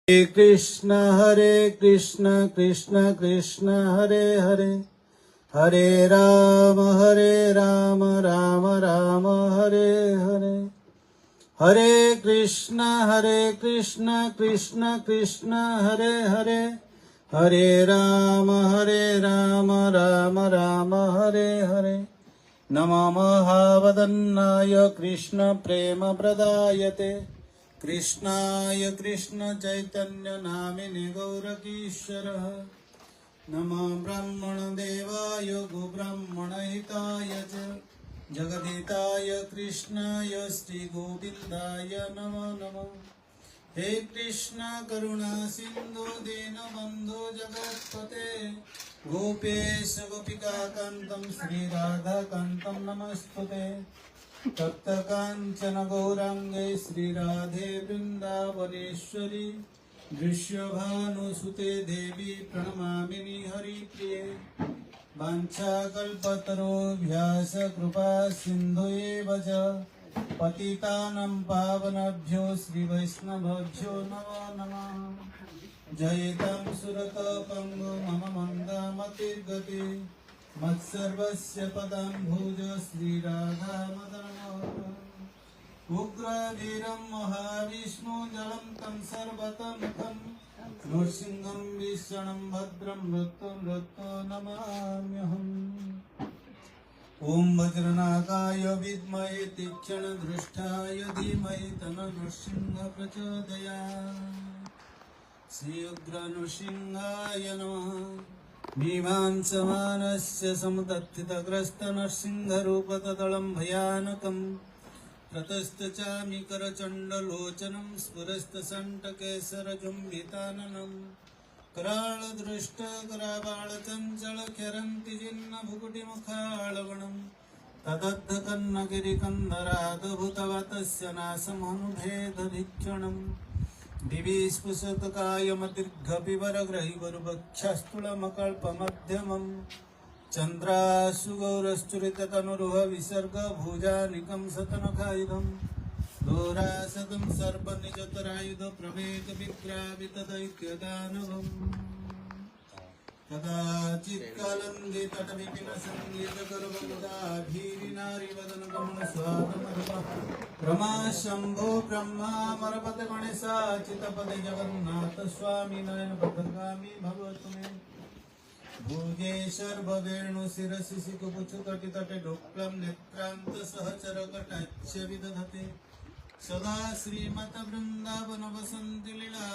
हरे कृष्ण कृष्ण कृष्ण हरे हरे हरे राम राम राम हरे हरे हरे कृष्ण कृष्ण कृष्ण हरे हरे हरे राम राम राम हरे हरे नमो महावदन्नाय कृष्ण प्रेम प्रदायते कृष्णाय कृष्ण चैतन्य नामिने गौरकीश्वरः नमो ब्रह्मण देवाय गोब्राह्मण हिताय च जगदिताय कृष्णाय श्रीगोविन्दाय नमो नमः हे कृष्ण करुणा सिंधु दीनबन्धो जगत्पते गोपेश गोपिकान्तं श्रीराधाकान्तं नमस्तुते तप्त कांचन गौरांगे श्रीराधे वृंदावनेश्वरी दृश्यभानुसुते देवी प्रणमामिनि हरिप्रिये वाञ्छाकल्पतरुभ्यश्च कृपा सिन्धुएव च पतितानां पावनेभ्यो श्रीवैष्णवेभ्यो नमो नमः जयतां सुरतपङ्गु मम मन्दामतिर्गति मत्सर्वस्य पदाम्भुज श्रीराधामदनमोहन उग्रवीरं महाविष्णु जलं तं सर्वतमुखं नृसिंहं भीषणं भद्रं मृत्युं नमाम्यहम् ॐ वज्रनागाय विद्महे तीक्ष्णदृष्टाय धीमहि तन्नो नृसिंहः प्रचोदयात् श्री उग्रनृसिंहाय नमः मीमांसमानस्य समुदत्थितग्रस्तनरसिंहरूपतदलं भयानकं ततस्तचामीकरचण्डलोचनं स्फुरस्तसण्टकेसरजुम्बिताननं कराळदृष्टकराबाळचञ्चलख्यरन्ति जिह्मभुकुटिमुखाळवणं तदद्धकन्नगिरिकन्धरादभूतवतस्य नाशमनुभेदधिक्षणम् दिवि स्फुशतकायमतिर्घपिवरग्रहिवरुभक्षस्थूलमकल्पमध्यमम् चन्द्राशुगौरश्चुरिततनुरुह विसर्गभुजानिकं सतनखायुधं दोरासदं सर्पनिजतरायुधप्रभेदविग्रावितदैत्यदानवम् कदाचित्कालन्दितटविपिनसङ्गीतकरवदाभीरिनारीवदनगमनस्वादमरुपः रमाशम्भो ब्रह्मामरपते गणेशाचितपदे जगन्नाथ स्वामी नयनपथगामी भवतु मे भुजे सर्ववेणुशिरसि सिकुपुच्छुकटितटे डोक्लं नेत्रान्तसहचरकटाक्ष विदधते सदा श्रीमद्वृन्दावन वसन्ति लीला